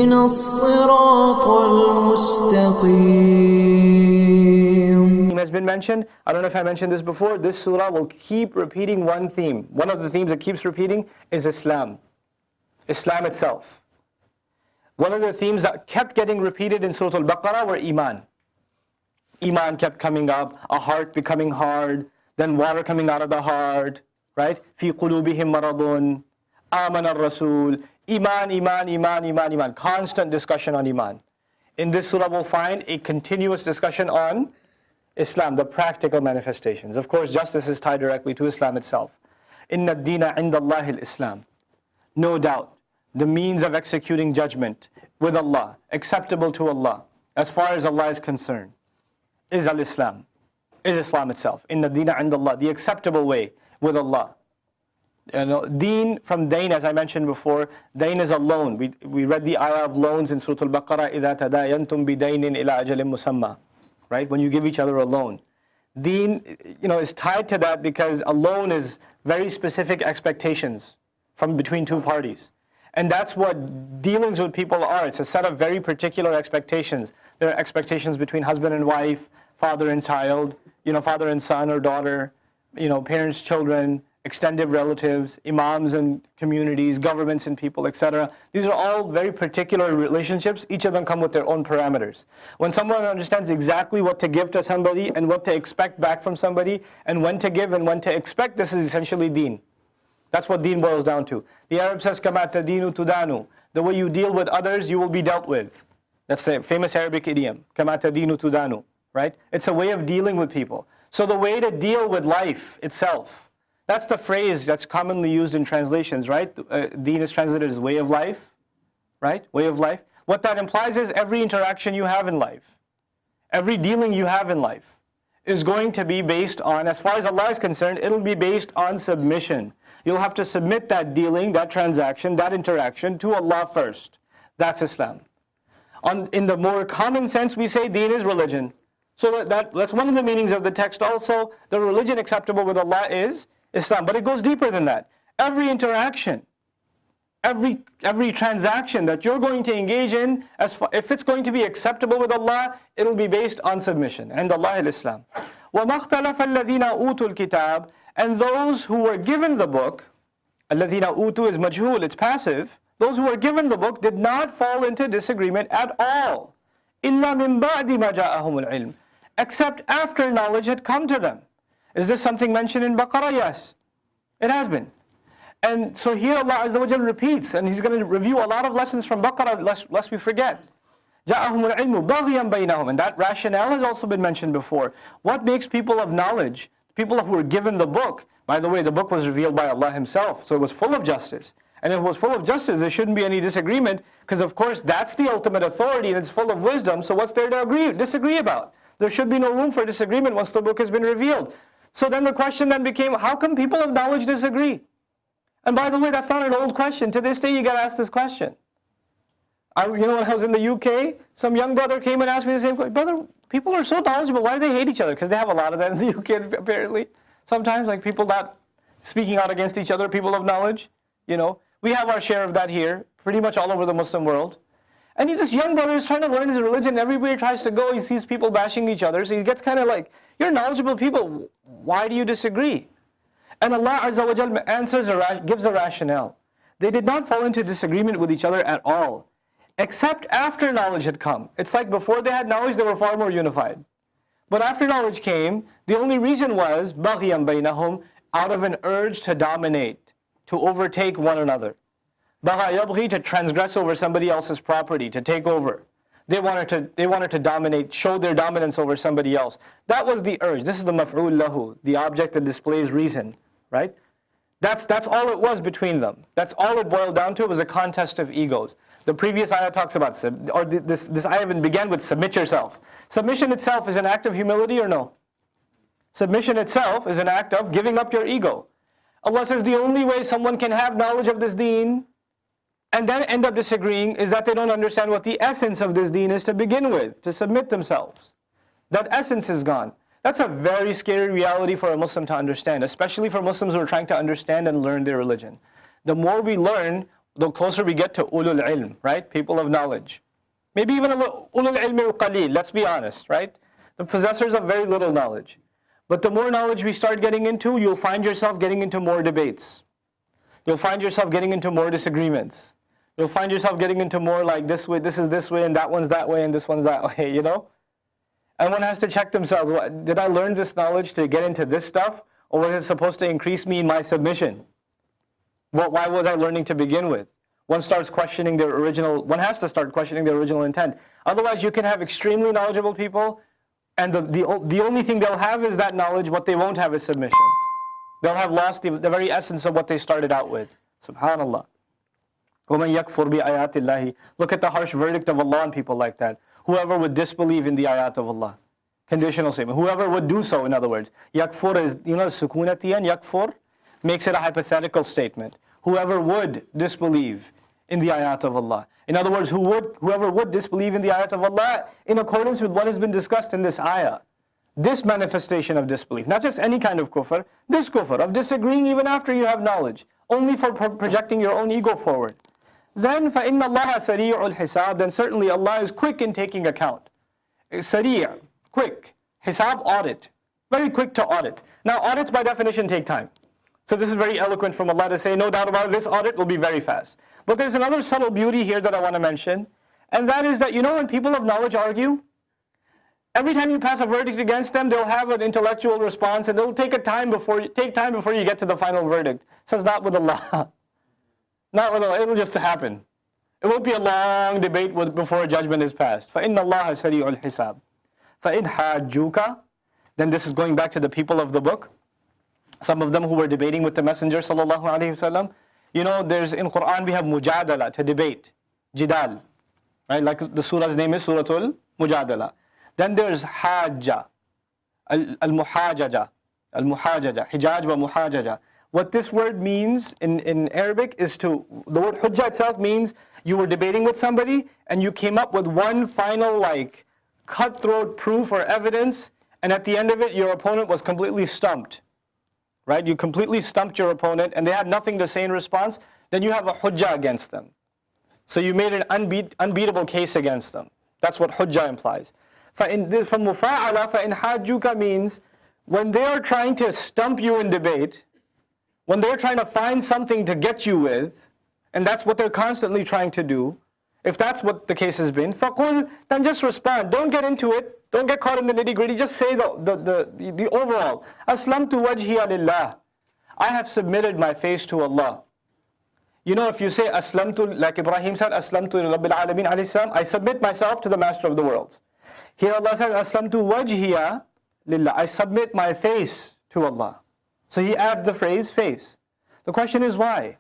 اهدنا الصراط المستقيم. Has been mentioned. I don't know if I mentioned this before. This surah will keep repeating one theme. One of the themes it keeps repeating is Islam. Islam itself. One of the themes that kept getting repeated in Surah Al-Baqarah were Iman. Iman kept coming up, a heart becoming hard, then water coming out of the heart, right? Fi qulubihim maradun, aman al-rasul, Iman, Iman, Iman, Iman, Iman. Constant discussion on Iman. In this surah we'll find a continuous discussion on Islam, the practical manifestations. Of course, justice is tied directly to Islam itself. Inna ad-deena inda Allahi al-Islam. No doubt, the means of executing judgment with Allah, acceptable to Allah, as far as Allah is concerned, is al-Islam, is Islam itself. Inna ad-deena inda Allah, the acceptable way with Allah. You know, deen from dain, as I mentioned before, dain is a loan. We read the ayah of loans in Surah Al-Baqarah, إِذَا تَدَايَنْتُمْ بِدَيْنٍ إِلَىٰ أَجَلٍ مُسَمَّى. Right? When you give each other a loan. Deen, is tied to that because a loan is very specific expectations from between two parties. And that's what dealings with people are. It's a set of very particular expectations. There are expectations between husband and wife, father and child, father and son or daughter, parents, children, extended relatives, imams and communities, governments and people, etc. These are all very particular relationships. Each of them come with their own parameters. When someone understands exactly what to give to somebody and what to expect back from somebody, and when to give and when to expect, this is essentially deen. That's what deen boils down to. The Arab says, كَمَا تَدِينُ تُدَانُ. The way you deal with others, you will be dealt with. That's the famous Arabic idiom, كَمَا تَدِينُ تُدَانُ. Right? It's a way of dealing with people. So the way to deal with life itself, that's the phrase that's commonly used in translations, right? Deen is translated as way of life, right? Way of life. What that implies is every interaction you have in life, every dealing you have in life is going to be based on, as far as Allah is concerned, it'll be based on submission. You'll have to submit that dealing, that transaction, that interaction to Allah first. That's Islam. In the more common sense, we say deen is religion. So that's one of the meanings of the text also. The religion acceptable with Allah is Islam. But it goes deeper than that. Every interaction, every transaction that you're going to engage in, if it's going to be acceptable with Allah, it'll be based on submission. And Allah al-Islam. وَمَا اخْتَلَفَ الَّذِينَ أُوتُوا الْكِتَابِ. And those who were given the book, الَّذِينَ أُوتُوا is majhul, it's passive. Those who were given the book did not fall into disagreement at all. إِلَّا مِن بَعْدِ مَا جَاءَهُمُ الْعِلْمِ. Except after knowledge had come to them. Is this something mentioned in Baqarah? Yes, it has been. And so here Allah Azza wa Jal repeats, and He's going to review a lot of lessons from Baqarah, lest we forget. جَاءَهُمُ الْعِلْمُ بَغْيًا بَيْنَهُمْ. And that rationale has also been mentioned before. What makes people of knowledge, people who were given the book, by the way, the book was revealed by Allah Himself, so it was full of justice. And if it was full of justice, there shouldn't be any disagreement, because of course that's the ultimate authority and it's full of wisdom, so what's there to disagree about? There should be no room for disagreement once the book has been revealed. So then the question then became, how come people of knowledge disagree? And by the way, that's not an old question. To this day, you get asked this question. When I was in the UK, some young brother came and asked me the same question. Brother, people are so knowledgeable, why do they hate each other? Because they have a lot of that in the UK, apparently. Sometimes, like people not speaking out against each other, people of knowledge. We have our share of that here, pretty much all over the Muslim world. And this young brother is trying to learn his religion. Everywhere he tries to go, he sees people bashing each other. So he gets kind of like, you're knowledgeable people. Why do you disagree? And Allah Azza wa Jal gives a rationale. They did not fall into disagreement with each other at all, except after knowledge had come. It's like before they had knowledge, they were far more unified. But after knowledge came, the only reason was بَغْيًا بَيْنَهُمْ, out of an urge to dominate, to overtake one another. Bagha yabghi, to transgress over somebody else's property, to take over. They wanted to dominate, show their dominance over somebody else. That was the urge. This is the maf'ul lahu, the object that displays reason, right? That's all it was between them. That's all it boiled down to. It was a contest of egos. The previous ayah talks about, this ayah even began with submit yourself. Submission itself is an act of humility or no? Submission itself is an act of giving up your ego. Allah says the only way someone can have knowledge of this deen and then end up disagreeing is that they don't understand what the essence of this deen is to begin with, to submit themselves. That essence is gone. That's a very scary reality for a Muslim to understand, especially for Muslims who are trying to understand and learn their religion. The more we learn, the closer we get to ulul ilm, right? People of knowledge. Maybe even a little ulul ilm al-qalil, let's be honest, right? The possessors of very little knowledge. But the more knowledge we start getting into, you'll find yourself getting into more debates. You'll find yourself getting into more disagreements. You'll find yourself getting into more like this way, this is this way, and that one's that way, and this one's that way, you know? And one has to check themselves, did I learn this knowledge to get into this stuff? Or was it supposed to increase me in my submission? Why was I learning to begin with? One has to start questioning their original intent. Otherwise, you can have extremely knowledgeable people, and the only thing they'll have is that knowledge. What they won't have is submission. They'll have lost the very essence of what they started out with. Subhanallah. وَمَنْ يَكْفُرْ بِآيَاتِ اللَّهِ. Look at the harsh verdict of Allah on people like that. Whoever would disbelieve in the ayat of Allah. Conditional statement. Whoever would do so, in other words. Yakfur is, sukun at the end, yakfur, makes it a hypothetical statement. Whoever would disbelieve in the ayat of Allah. In other words, whoever would disbelieve in the ayat of Allah in accordance with what has been discussed in this ayah. This manifestation of disbelief, not just any kind of kufr, this kufr of disagreeing even after you have knowledge, only for projecting your own ego forward. Then فَإِنَّ اللَّهَ سَرِيعُ الْحِسَابِ. Then certainly Allah is quick in taking account. Sari', quick. Hisab, audit. Very quick to audit. Now audits by definition take time. So this is very eloquent from Allah to say, no doubt about it, this audit will be very fast. But there's another subtle beauty here that I want to mention. And that is that, when people of knowledge argue, every time you pass a verdict against them, they'll have an intellectual response and they'll take time before you get to the final verdict. So it's not with Allah. Not with Allah, it'll just happen. It won't be a long debate before a judgment is passed. فَإِنَّ اللَّهَ سَرِيعُ الْحِسَابِ فَإِنْ حَاجُّوكَ. Then this is going back to the people of the book. Some of them who were debating with the Messenger sallallahu alaihi wasallam. There's in Quran we have mujadala, to debate, jidal, right? Like the surah's name is Suratul Mujadala. Then there's hajja, al-muhajaja, hijaj wa muhajaja. What this word means in Arabic is the word hujja itself means you were debating with somebody and you came up with one final cutthroat proof or evidence, and at the end of it your opponent was completely stumped. Right? You completely stumped your opponent and they had nothing to say in response, then you have a hujjah against them. So you made an unbeatable case against them. That's what hujjah implies. From mufa'ala, فَإِنْ حَاجُّوكَ means when they are trying to stump you in debate, when they're trying to find something to get you with, and that's what they're constantly trying to do, if that's what the case has been, فَقُلْ, then just respond. Don't get into it. Don't get caught in the nitty-gritty. Just say the overall. Aslamtu wajhiya lillah. I have submitted my face to Allah. If you say aslamtu, like Ibrahim said, aslamtu rabbil alamin alayhi salam, I submit myself to the master of the worlds. Here Allah says, aslamtu wajhiya lillah. I submit my face to Allah. So he adds the phrase face. The question is why?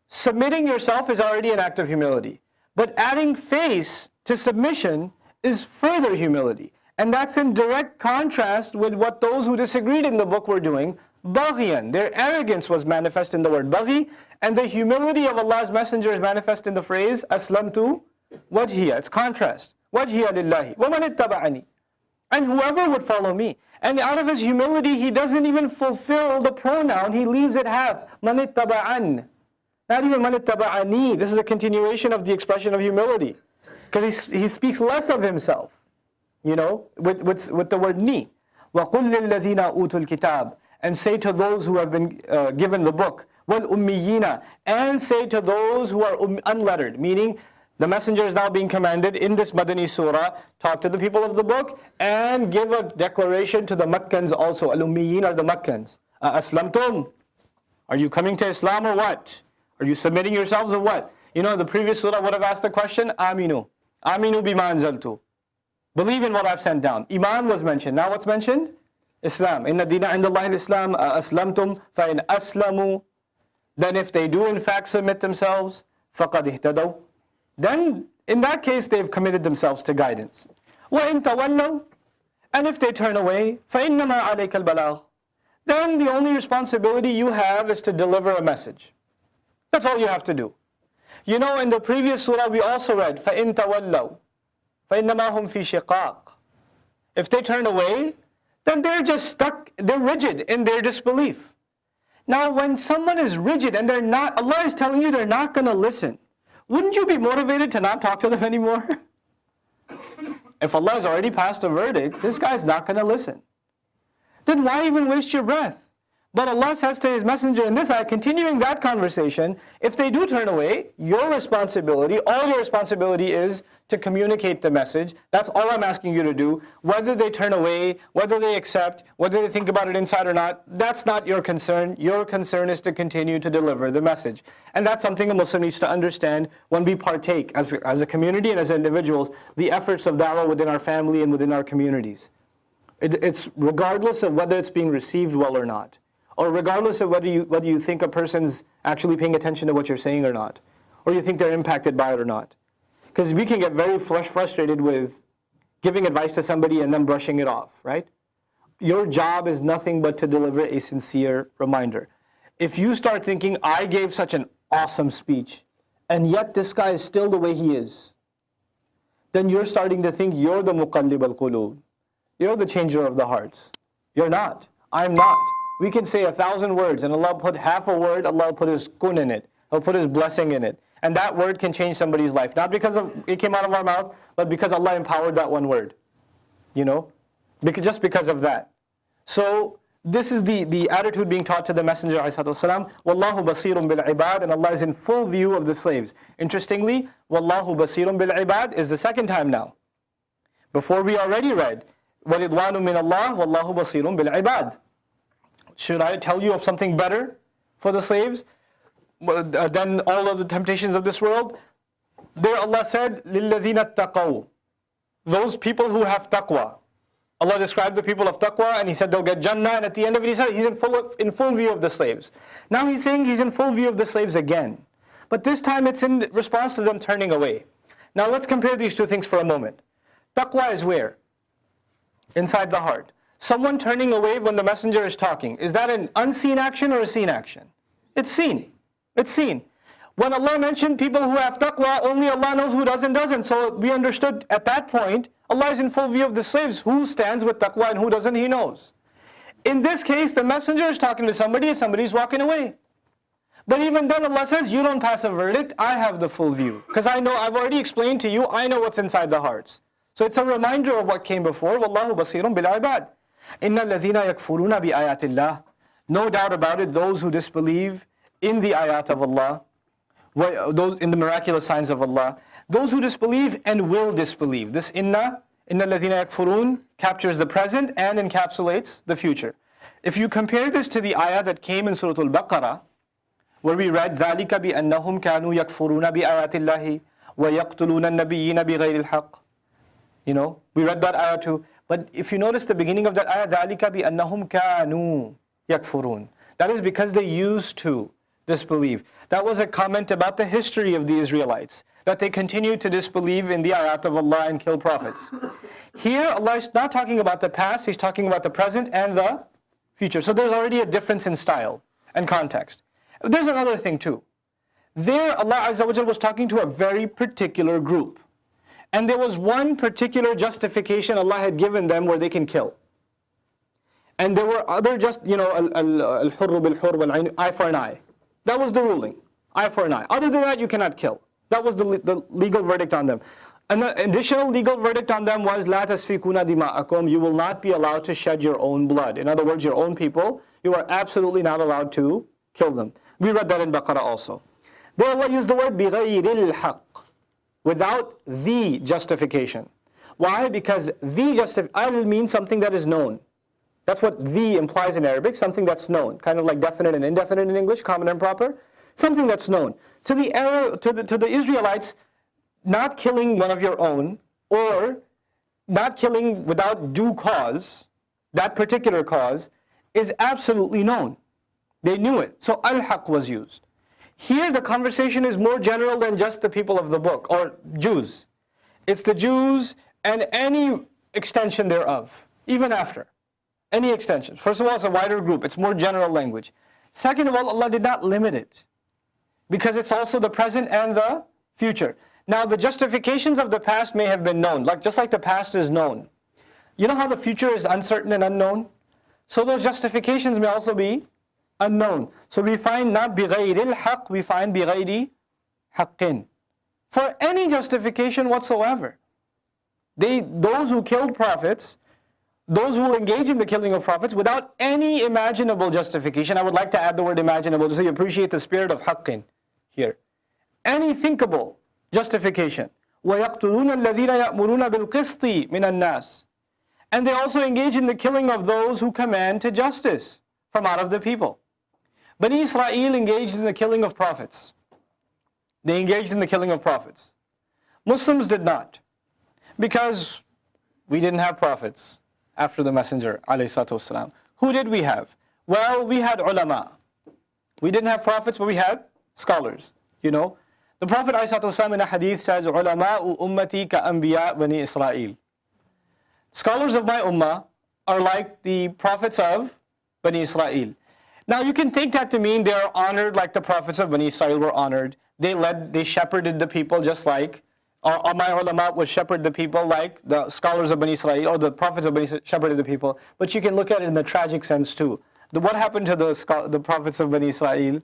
Submitting yourself is already an act of humility. But adding face to submission is further humility. And that's in direct contrast with what those who disagreed in the book were doing. Baghiyan, their arrogance was manifest in the word baghi, and the humility of Allah's messenger is manifest in the phrase aslamtu wajhiya. It's contrast. Wajhiya lillahi. وَمَنِ اتَّبَعَنِي. And whoever would follow me. And out of his humility, he doesn't even fulfill the pronoun. He leaves it half. مَنِ اتَّبَعَنِ. Not even مَنِ اتَّبَعَنِي. This is a continuation of the expression of humility. Because he speaks less of himself. With the word ni. وَقُلْ لِلَّذِينَ أُوتُوا الْكِتَابِ. And say to those who have been given the book. وَالْأُمِّيِّينَ. And say to those who are unlettered. Meaning, the messenger is now being commanded in this Madani surah, talk to the people of the book and give a declaration to the Makkans also. Al-Ummiyin are the Makkans. Aslamtum. Are you coming to Islam or what? Are you submitting yourselves or what? The previous surah would have asked the question, Aminu. Aminu bima anzaltu. Believe in what I've sent down. Iman was mentioned. Now what's mentioned? Islam. Inna dina indallahi al-Islam. Aslamtum fa in aslamu. Then if they do in fact submit themselves, faqad ihtadaw. Then in that case they've committed themselves to guidance. Wa in tawallaw. And if they turn away, فَإِنَّمَا عَلَيْكَ الْبَلَاغُ. Then the only responsibility you have is to deliver a message. That's all you have to do. In the previous surah we also read, فَإِن تَوَلَّوْا فَإِنَّمَا هُمْ فِي شِقَاقٍ. If they turn away, then they're just stuck, they're rigid in their disbelief. Now, when someone is rigid and they're not, Allah is telling you they're not going to listen, wouldn't you be motivated to not talk to them anymore? If Allah has already passed a verdict, this guy's not going to listen. Then why even waste your breath? But Allah says to His Messenger in this ayah, continuing that conversation, if they do turn away, your responsibility, all your responsibility is to communicate the message. That's all I'm asking you to do. Whether they turn away, whether they accept, whether they think about it inside or not, that's not your concern. Your concern is to continue to deliver the message. And that's something a Muslim needs to understand when we partake as a community and as individuals, the efforts of da'wah within our family and within our communities. It's regardless of whether it's being received well or not, or regardless of whether you think a person's actually paying attention to what you're saying or not, or you think they're impacted by it or not. Because we can get very frustrated with giving advice to somebody and then brushing it off, right? Your job is nothing but to deliver a sincere reminder. If you start thinking, I gave such an awesome speech, and yet this guy is still the way he is, then you're starting to think you're the muqallib al-qulub. You're the changer of the hearts. You're not. I'm not. We can say 1,000 words, and Allah put half a word, Allah will put His kun in it. He'll put His blessing in it. And that word can change somebody's life. Not because it came out of our mouth, but because Allah empowered that one word. You know? Just because of that. So, this is the attitude being taught to the Messenger ﷺ. Wallahu basirun bil ibad, and Allah is in full view of the slaves. Interestingly, Wallahu basirun bil ibad is the second time now. Before we already read, وَرِضْوَانٌ مِّنَ اللَّهِ وَاللَّهُ بَصِيرٌ بِالْعِبَادِ. Should I tell you of something better for the slaves than all of the temptations of this world? There Allah said, لِلَّذِينَ اتَّقَوْا. Those people who have taqwa. Allah described the people of taqwa and He said they'll get Jannah, and at the end of it He said He's in full view of the slaves. Now He's saying He's in full view of the slaves again. But this time it's in response to them turning away. Now let's compare these two things for a moment. Taqwa is where? Inside the heart. Someone turning away when the messenger is talking, is that an unseen action or a seen action? It's seen. It's seen. When Allah mentioned people who have taqwa, only Allah knows who doesn't. So we understood at that point, Allah is in full view of the slaves. Who stands with taqwa and who doesn't, He knows. In this case, the messenger is talking to somebody and somebody's walking away. But even then Allah says, you don't pass a verdict, I have the full view. Because I know, I've already explained to you, I know what's inside the hearts. So it's a reminder of what came before. Wallahu basirun bil ibad. Inna alladhina yakfuruna bi ayatillah. No doubt about it, those who disbelieve in the ayat of Allah, those in the miraculous signs of Allah, those who disbelieve and will disbelieve. This inna alladhina yakfurun captures the present and encapsulates the future. If you compare this to the ayah that came in Surah Al-Baqarah, where we read ذَلِكَ بِأَنَّهُمْ كَانُوا يَكْفُرُونَ بِآيَاتِ اللَّهِ وَيَقْتُلُونَ النَّبِيِّينَ بِغَيْرِ الْحَقِّ. You know, we read that ayah too. But if you notice the beginning of that ayah, ذَلِكَ بِأَنَّهُمْ كَانُوا يَكْفُرُونَ. That is because they used to disbelieve. That was a comment about the history of the Israelites, that they continued to disbelieve in the ayat of Allah and kill prophets. Here, Allah is not talking about the past, He's talking about the present and the future. So there's already a difference in style and context. There's another thing too. There, Allah Azza wa Jal was talking to a very particular group. And there was one particular justification Allah had given them where they can kill. And there were other al-hurru bil-hurr wal-ayn, eye for an eye. That was the ruling, eye for an eye. Other than that, you cannot kill. That was the legal verdict on them. An additional legal verdict on them was la tasfikuna dima'akum. You will not be allowed to shed your own blood. In other words, your own people, you are absolutely not allowed to kill them. We read that in Baqarah also. There Allah used the word بِغَيْرِ الْحَقِّ, without the justification. Why? Because the justification means something that is known. That's what the implies in Arabic, something that's known. Kind of like definite and indefinite in English, common and proper. Something that's known. To the Israelites, not killing one of your own, or not killing without due cause, that particular cause, is absolutely known. They knew it. So al-haq was used. Here the conversation is more general than just the people of the book, or Jews. It's the Jews and any extension thereof, even after. Any extension. First of all, it's a wider group. It's more general language. Second of all, Allah did not limit it, because it's also the present and the future. Now, the justifications of the past may have been known, just like the past is known. You know how the future is uncertain and unknown? So those justifications may also be unknown. So we find not بِغَيْرِ الْحَقِّ, we find بِغَيْرِ حَقٍّ. For any justification whatsoever. Those who killed prophets, those who engage in the killing of prophets without any imaginable justification. I would like to add the word imaginable so you appreciate the spirit of haqqin here. Any thinkable justification. وَيَقْتُلُونَ الَّذِينَ يَأْمُرُونَ بِالْقِسْطِ مِنَ النَّاسِ. And they also engage in the killing of those who command to justice from out of the people. Bani Israel engaged in the killing of prophets. They engaged in the killing of prophets. Muslims did not. Because we didn't have prophets after the Messenger ﷺ. Who did we have? Well, we had ulama. We didn't have prophets, but we had scholars. You know, the Prophet ﷺ in a hadith says, "Ulama'u ummati ka anbiya bani Israel." Scholars of my ummah are like the prophets of Bani Israel. Now you can take that to mean they are honored like the prophets of Bani Israel were honored. They shepherded the people just like, or my ulama would shepherd the people like the scholars of Bani Israel, or the prophets of Bani Israel shepherded the people. But you can look at it in the tragic sense too. What happened to the prophets of Bani Israel?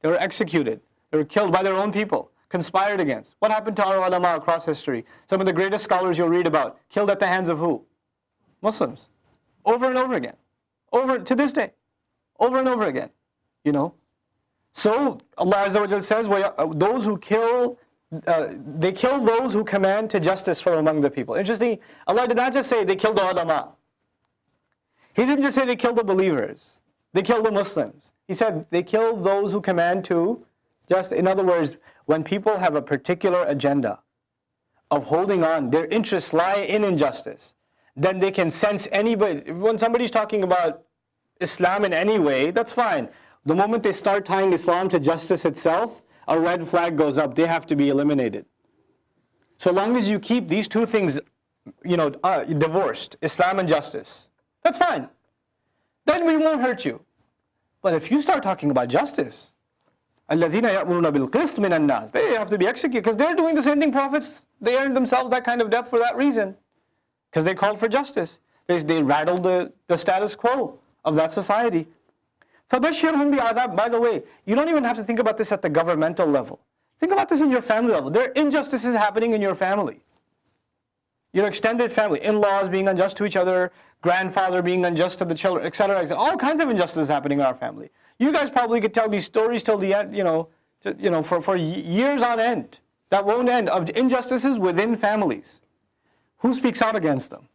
They were executed. They were killed by their own people, conspired against. What happened to our ulama across history? Some of the greatest scholars you'll read about, killed at the hands of who? Muslims. Over and over again. To this day. Over and over again. You know? So Allah Azza wa Jalla says, those who kill, they kill those who command to justice from among the people. Interesting, Allah did not just say they killed the ulama. He didn't just say they killed the believers. They killed the Muslims. He said they kill those who command to justice. In other words, when people have a particular agenda of holding on, their interests lie in injustice, then they can sense anybody. When somebody's talking about Islam in any way, that's fine. The moment they start tying Islam to justice itself, a red flag goes up. They have to be eliminated. So long as you keep these two things, divorced, Islam and justice, that's fine. Then we won't hurt you. But if you start talking about justice, الَّذِينَ يَأْمُرُونَ بِالْقِسْطِ مِنَ النَّاسِ, they have to be executed because they're doing the same thing prophets. They earned themselves that kind of death for that reason. Because they called for justice. They rattled the status quo of that society. فَبَشِّرْهُمْ بِعَذَابٍ. By the way, you don't even have to think about this at the governmental level. Think about this in your family level. There are injustices happening in your family. Your extended family, in-laws being unjust to each other, grandfather being unjust to the children, etc., etc. All kinds of injustices happening in our family. You guys probably could tell these stories till the end, for years on end. That won't end, of injustices within families. Who speaks out against them?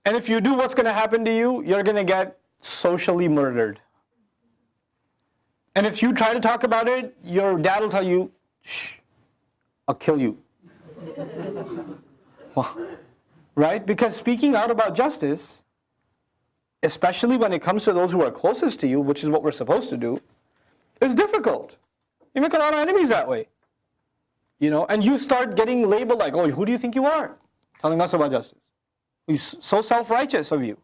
And if you do, what's going to happen to you? You're going to get socially murdered. And if you try to talk about it, your dad will tell you, shh, I'll kill you. Right? Because speaking out about justice, especially when it comes to those who are closest to you, which is what we're supposed to do, is difficult. You make a lot of enemies that way. And you start getting labeled like, oh, who do you think you are? Telling us about justice. He's so self-righteous of you.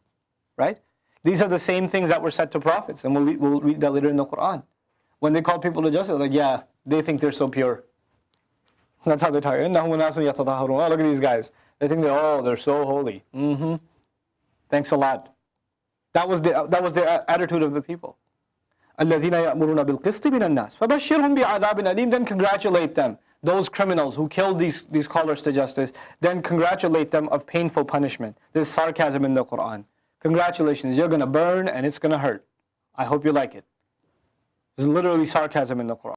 Right? These are the same things that were said to prophets, and we'll read that later in the Quran. When they call people to justice, like, yeah, they think they're so pure. That's how they tell you. Oh, look at these guys. They think they're so holy. Thanks a lot. That was their attitude of the people. الَّذِينَ يَأْمُرُونَ بِالْقِسْطِ مِنَ النَّاسِ فَبَشِّرْهُمْ بِعَذَابٍ أَلِيمٍ. Then congratulate them, those criminals who killed these callers to justice, then congratulate them of painful punishment. There's sarcasm in the Quran. Congratulations, you're going to burn and it's going to hurt. I hope you like it. There's literally sarcasm in the Quran.